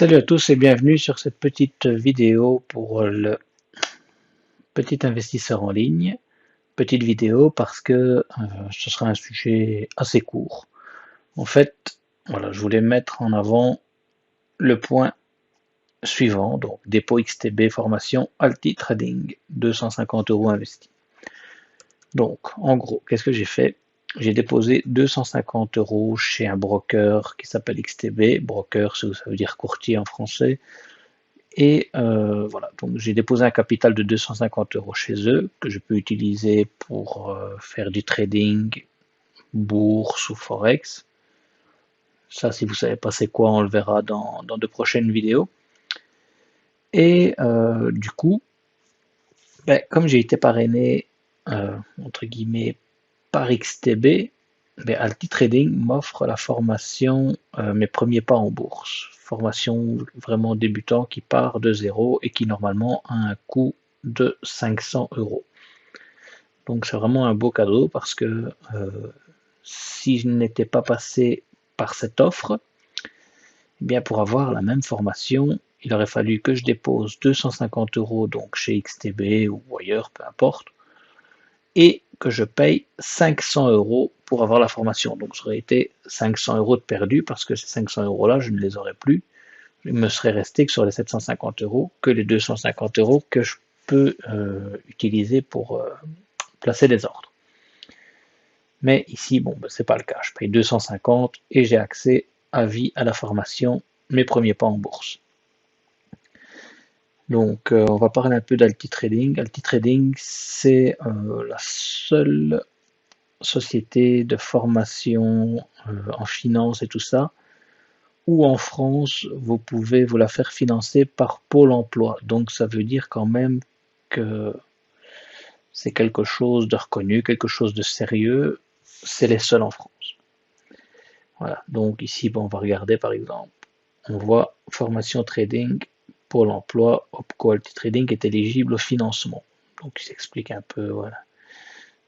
Salut à tous et bienvenue sur cette petite vidéo pour le petit investisseur en ligne. Petite vidéo parce que ce sera un sujet assez court. En fait, voilà, je voulais mettre en avant le point suivant, donc dépôt XTB formation Alti Trading, 250 € investis. Donc, en gros, qu'est-ce que j'ai fait? J'ai déposé 250 € chez un broker qui s'appelle XTB. Broker, ça veut dire courtier en français. Et voilà, donc j'ai déposé un capital de 250 € chez eux que je peux utiliser pour faire du trading, bourse ou forex. Ça, si vous ne savez pas c'est quoi, on le verra dans de prochaines vidéos. Et du coup, comme j'ai été parrainé, entre guillemets, par XTB, Alti Trading m'offre la formation Mes premiers pas en bourse. Formation vraiment débutant qui part de zéro et qui normalement a un coût de 500 €. Donc c'est vraiment un beau cadeau parce que si je n'étais pas passé par cette offre, eh bien pour avoir la même formation, il aurait fallu que je dépose 250 € donc chez XTB ou ailleurs, peu importe, et que je paye 500 € pour avoir la formation. Donc ça aurait été 500 € de perdu parce que ces 500 € là, je ne les aurais plus. Il me serait resté que sur les 750 € que les 250 € que je peux utiliser pour placer des ordres. Mais ici, bon, c'est pas le cas. Je paye 250 et j'ai accès à vie à la formation Mes premiers pas en bourse. Donc, on va parler un peu d'Alti Trading. Alti Trading, c'est la seule société de formation en finance et tout ça, où en France, vous pouvez vous la faire financer par Pôle emploi. Donc ça veut dire quand même que c'est quelque chose de reconnu, quelque chose de sérieux. C'est les seuls en France. Voilà, donc ici, on va regarder par exemple. On voit formation trading, Pôle emploi, Opco Alti Trading est éligible au financement. Donc il s'explique un peu, voilà.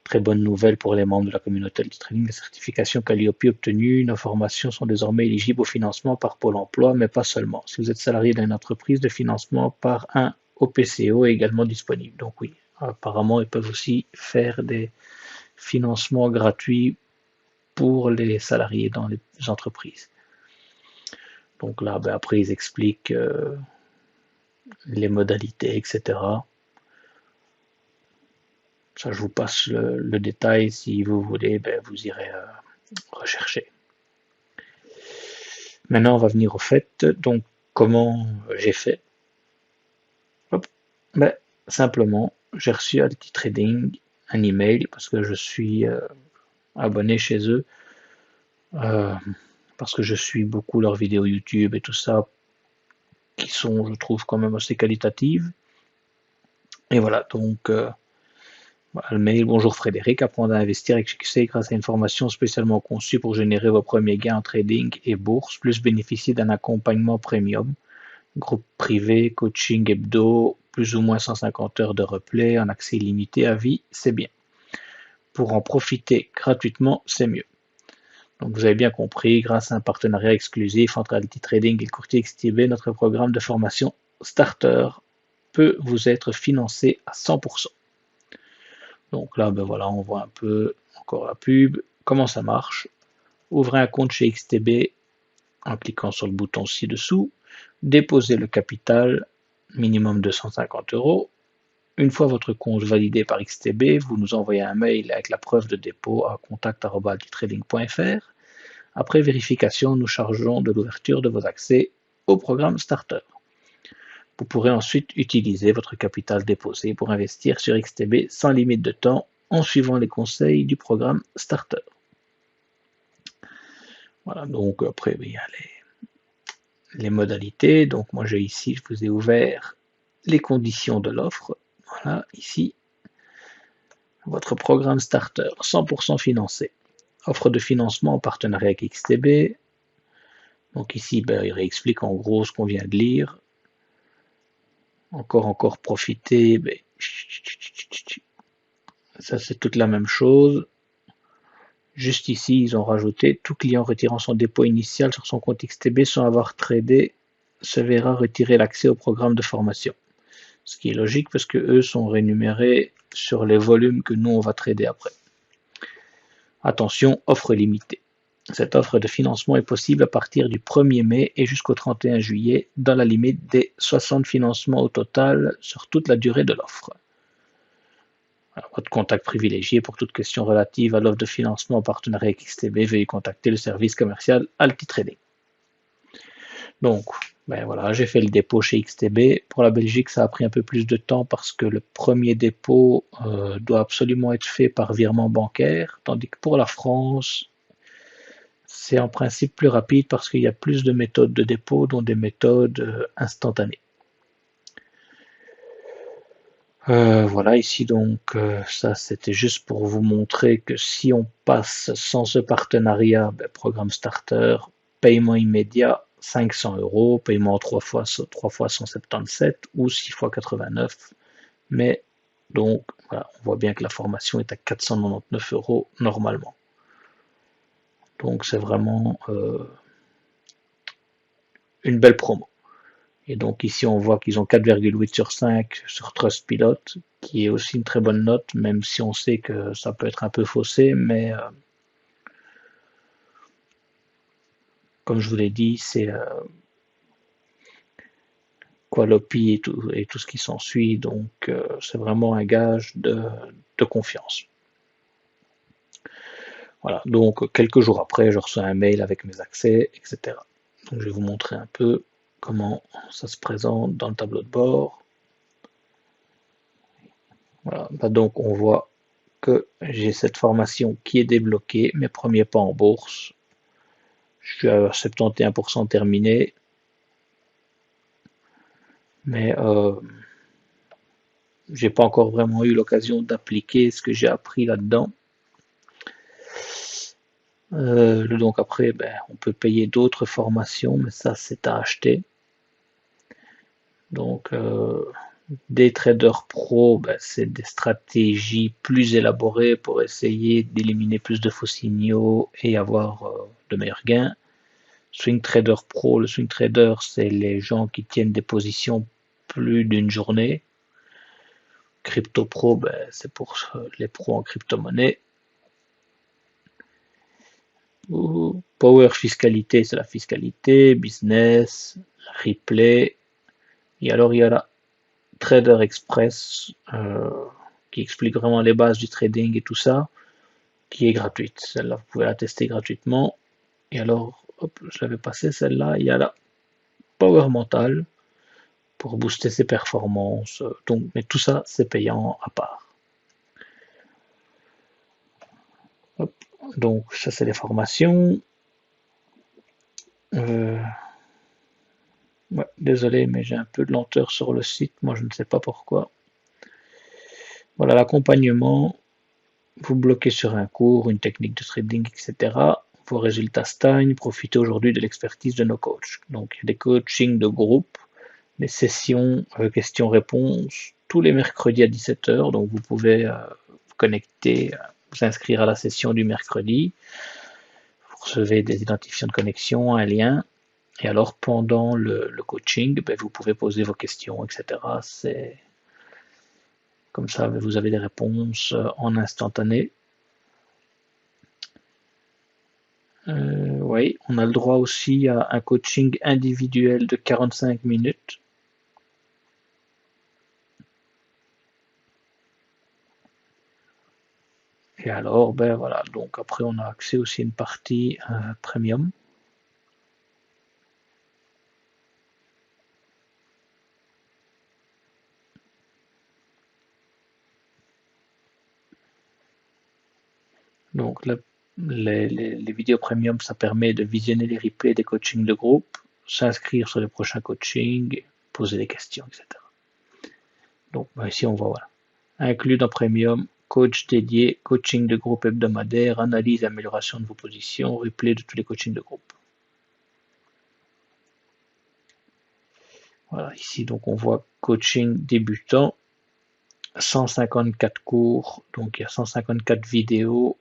Très bonne nouvelle pour les membres de la communauté du trading. Les certifications Calliope obtenues, nos formations sont désormais éligibles au financement par Pôle emploi, mais pas seulement. Si vous êtes salarié d'une entreprise, le financement par un OPCO est également disponible. Donc oui, apparemment, ils peuvent aussi faire des financements gratuits pour les salariés dans les entreprises. Donc là, après, ils expliquent les modalités, etc. Ça, je vous passe le détail. Si vous voulez, vous irez rechercher. Maintenant, on va venir au fait. Donc, comment j'ai fait? Hop. Simplement, j'ai reçu Alti Trading un email parce que je suis abonné chez eux, parce que je suis beaucoup leurs vidéos YouTube et tout ça, qui sont, je trouve, quand même assez qualitatives. Et voilà, donc le mail, bonjour Frédéric, apprendre à investir avec succès grâce à une formation spécialement conçue pour générer vos premiers gains en trading et bourse, plus bénéficier d'un accompagnement premium, groupe privé, coaching hebdo, plus ou moins 150 heures de replay, en accès illimité à vie, c'est bien. Pour en profiter gratuitement, c'est mieux. Donc vous avez bien compris, grâce à un partenariat exclusif entre Alti Trading et le courtier XTB, notre programme de formation Starter peut vous être financé à 100%. Donc là, voilà, on voit un peu encore la pub, comment ça marche. Ouvrez un compte chez XTB en cliquant sur le bouton ci-dessous. Déposez le capital, minimum 250 €. Une fois votre compte validé par XTB, vous nous envoyez un mail avec la preuve de dépôt à contact@altitrading.fr. Après vérification, nous chargeons de l'ouverture de vos accès au programme Starter. Vous pourrez ensuite utiliser votre capital déposé pour investir sur XTB sans limite de temps en suivant les conseils du programme Starter. Voilà, donc après, il y a les modalités. Donc moi, j'ai ici, je vous ai ouvert les conditions de l'offre. Voilà, ici, votre programme Starter, 100% financé. Offre de financement en partenariat avec XTB. Donc ici, il réexplique en gros ce qu'on vient de lire. Encore profiter, ça c'est toute la même chose. Juste ici, ils ont rajouté tout client retirant son dépôt initial sur son compte XTB sans avoir tradé se verra retirer l'accès au programme de formation. Ce qui est logique parce que eux sont rémunérés sur les volumes que nous on va trader après. Attention, offre limitée. Cette offre de financement est possible à partir du 1er mai et jusqu'au 31 juillet dans la limite des 60 financements au total sur toute la durée de l'offre. Votre contact privilégié pour toute question relative à l'offre de financement en partenariat avec XTB, veuillez contacter le service commercial Altitrading. Donc, ben voilà, j'ai fait le dépôt chez XTB. Pour la Belgique, ça a pris un peu plus de temps parce que le premier dépôt doit absolument être fait par virement bancaire, tandis que pour la France, c'est en principe plus rapide parce qu'il y a plus de méthodes de dépôt, dont des méthodes instantanées. Voilà, ici donc, ça c'était juste pour vous montrer que si on passe sans ce partenariat, ben, programme starter, paiement immédiat 500 €, paiement 3 fois 177 ou 6 fois 89. Mais donc, voilà, on voit bien que la formation est à 499 € normalement. Donc c'est vraiment une belle promo. Et donc ici on voit qu'ils ont 4,8 sur 5 sur Trustpilot, qui est aussi une très bonne note, même si on sait que ça peut être un peu faussé, mais comme je vous l'ai dit, c'est Qualopi et tout ce qui s'ensuit, donc c'est vraiment un gage de confiance. Voilà, donc quelques jours après, je reçois un mail avec mes accès, etc. Donc je vais vous montrer un peu comment ça se présente dans le tableau de bord. Voilà, bah donc on voit que j'ai cette formation qui est débloquée, mes premiers pas en bourse. Je suis à 71% terminé, mais j'ai pas encore vraiment eu l'occasion d'appliquer ce que j'ai appris là-dedans. Donc après, ben, on peut payer d'autres formations, mais ça c'est à acheter. Donc des traders pro, ben, c'est des stratégies plus élaborées pour essayer d'éliminer plus de faux signaux et avoir de meilleurs gains. Swing trader pro, le swing trader, c'est les gens qui tiennent des positions plus d'une journée. Crypto pro, ben, c'est pour les pros en crypto-monnaie. Power fiscalité, c'est la fiscalité. Business, replay. Et alors il y a la Trader Express qui explique vraiment les bases du trading et tout ça, qui est gratuite. Celle-là, vous pouvez la tester gratuitement. Et alors, hop, je l'avais passé celle-là. Il y a la Power Mental pour booster ses performances. Donc, mais tout ça, c'est payant à part. Hop. Donc, ça, c'est les formations. Ouais, désolé, mais j'ai un peu de lenteur sur le site. Moi, je ne sais pas pourquoi. Voilà l'accompagnement. Vous bloquez sur un cours, une technique de trading, etc. Vos résultats stagnent. Profitez aujourd'hui de l'expertise de nos coachs. Donc, il y a des coachings de groupe, des sessions questions-réponses tous les mercredis à 17 h. Donc, vous pouvez vous connecter, vous inscrire à la session du mercredi. Vous recevez des identifiants de connexion, un lien. Et alors, pendant le coaching, ben, vous pouvez poser vos questions, etc. C'est comme ça, vous avez des réponses en instantané. Oui, on a le droit aussi à un coaching individuel de 45 minutes. Et alors, ben voilà, donc après on a accès aussi à une partie premium. Donc les vidéos premium, ça permet de visionner les replays des coachings de groupe, s'inscrire sur les prochains coachings, poser des questions, etc. Donc ben, ici on voit, voilà, inclus dans premium, coach dédié, coaching de groupe hebdomadaire, analyse et amélioration de vos positions, replay de tous les coachings de groupe. Voilà, ici donc on voit coaching débutant, 154 cours, donc il y a 154 vidéos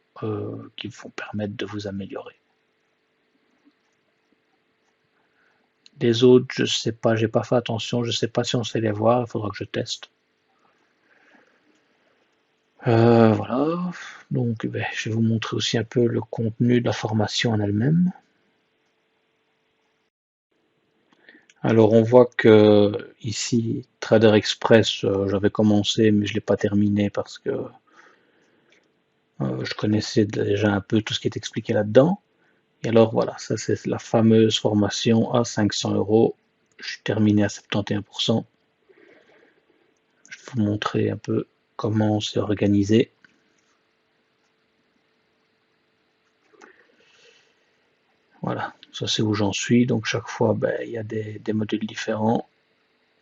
qui vont permettre de vous améliorer. Les autres, je sais pas, j'ai pas fait attention, je sais pas si on sait les voir, il faudra que je teste. Voilà, donc ben, je vais vous montrer aussi un peu le contenu de la formation en elle-même. Alors on voit que ici, Trader Express, j'avais commencé mais je l'ai pas terminé parce que je connaissais déjà un peu tout ce qui est expliqué là-dedans. Et alors voilà, ça c'est la fameuse formation à 500 euros. Je suis terminé à 71%. Je vais vous montrer un peu comment c'est organisé. Voilà, ça c'est où j'en suis. Donc chaque fois, ben, il y a des modules différents.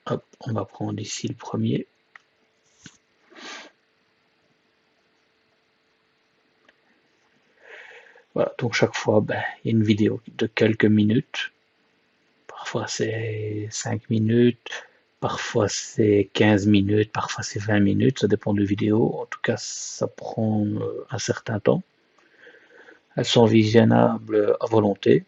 Hop, on va prendre ici le premier. Voilà, donc chaque fois, ben, il y a une vidéo de quelques minutes. Parfois c'est 5 minutes, parfois c'est 15 minutes, parfois c'est 20 minutes, ça dépend de la vidéo. En tout cas, ça prend un certain temps. Elles sont visionnables à volonté.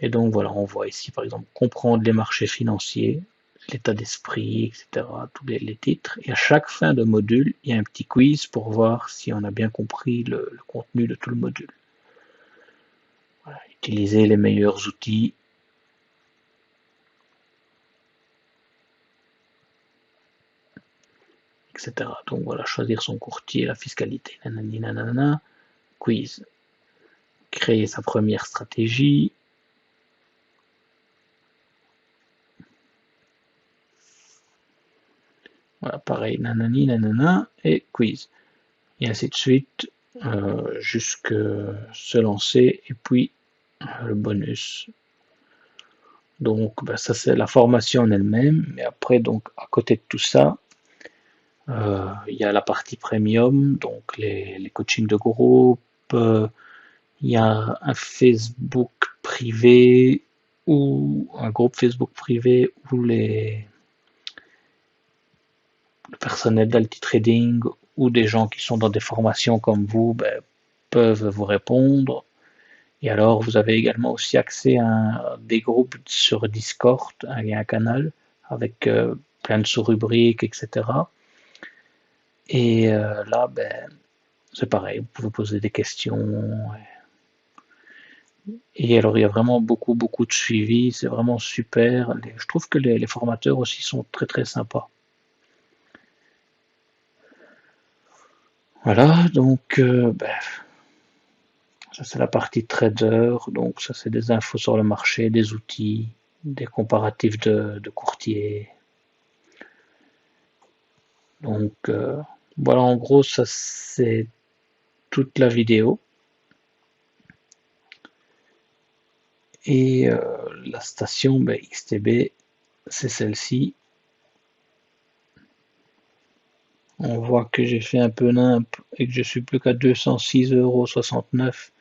Et donc voilà, on voit ici par exemple comprendre les marchés financiers, l'état d'esprit, etc., tous les titres. Et à chaque fin de module, il y a un petit quiz pour voir si on a bien compris le contenu de tout le module. Voilà, utiliser les meilleurs outils. Etc. Donc voilà, choisir son courtier, la fiscalité, nanani, nanana, quiz. Créer sa première stratégie. Voilà, pareil, nanani, nanana, et quiz. Et ainsi de suite, jusque se lancer, et puis le bonus. Donc ben, ça c'est la formation en elle-même, mais après donc à côté de tout ça, il y a la partie premium, donc les coachings de groupe, il y a un Facebook privé ou un groupe Facebook privé où le personnel d'Alti Trading ou des gens qui sont dans des formations comme vous ben, peuvent vous répondre. Et alors, vous avez également aussi accès à des groupes sur Discord, il y a un canal avec plein de sous-rubriques, etc. Et là, ben, c'est pareil, vous pouvez poser des questions. Et alors, il y a vraiment beaucoup, beaucoup de suivi, c'est vraiment super. Je trouve que les formateurs aussi sont très, très sympas. Voilà, donc, ben, ça c'est la partie trader, donc ça c'est des infos sur le marché, des outils, des comparatifs de courtiers. Donc voilà, en gros, ça c'est toute la vidéo. Et la station ben, XTB, c'est celle-ci. On voit que j'ai fait un peu nimp et que je suis plus qu'à 206,69 €.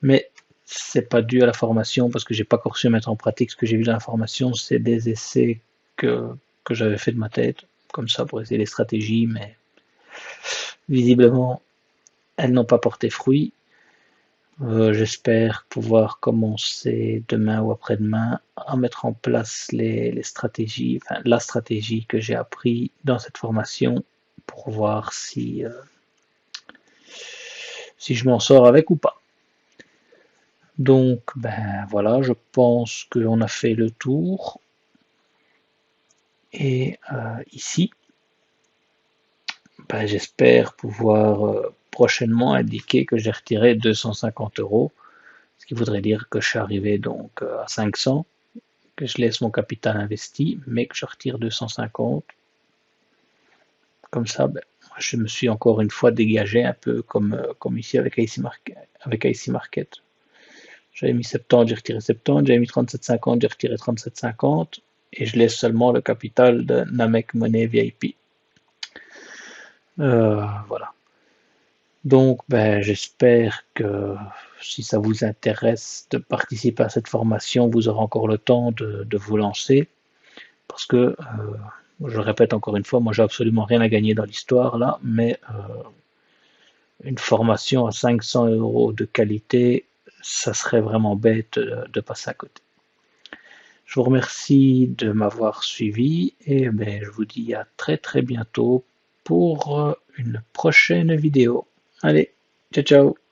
Mais c'est pas dû à la formation parce que j'ai pas encore su mettre en pratique ce que j'ai vu dans la formation. C'est des essais que j'avais fait de ma tête, comme ça pour essayer les stratégies, mais visiblement elles n'ont pas porté fruit. J'espère pouvoir commencer demain ou après-demain à mettre en place les stratégies, enfin la stratégie que j'ai appris dans cette formation pour voir si je m'en sors avec ou pas. Donc ben voilà, je pense qu'on a fait le tour. Et ici, ben, j'espère pouvoir prochainement indiquer que j'ai retiré 250 €, ce qui voudrait dire que je suis arrivé donc à 500, que je laisse mon capital investi, mais que je retire 250. Comme ça, ben, je me suis encore une fois dégagé un peu comme ici avec IC Market. J'avais mis 70, j'ai retiré 70, j'avais mis 37,50, j'ai retiré 37,50 et je laisse seulement le capital de Namek Money VIP. Voilà. Donc, ben, j'espère que si ça vous intéresse de participer à cette formation, vous aurez encore le temps de vous lancer. Parce que, je le répète encore une fois, moi j'ai absolument rien à gagner dans l'histoire là, mais une formation à 500 € de qualité, ça serait vraiment bête de passer à côté. Je vous remercie de m'avoir suivi et ben, je vous dis à très très bientôt pour une prochaine vidéo. Allez, ciao ciao!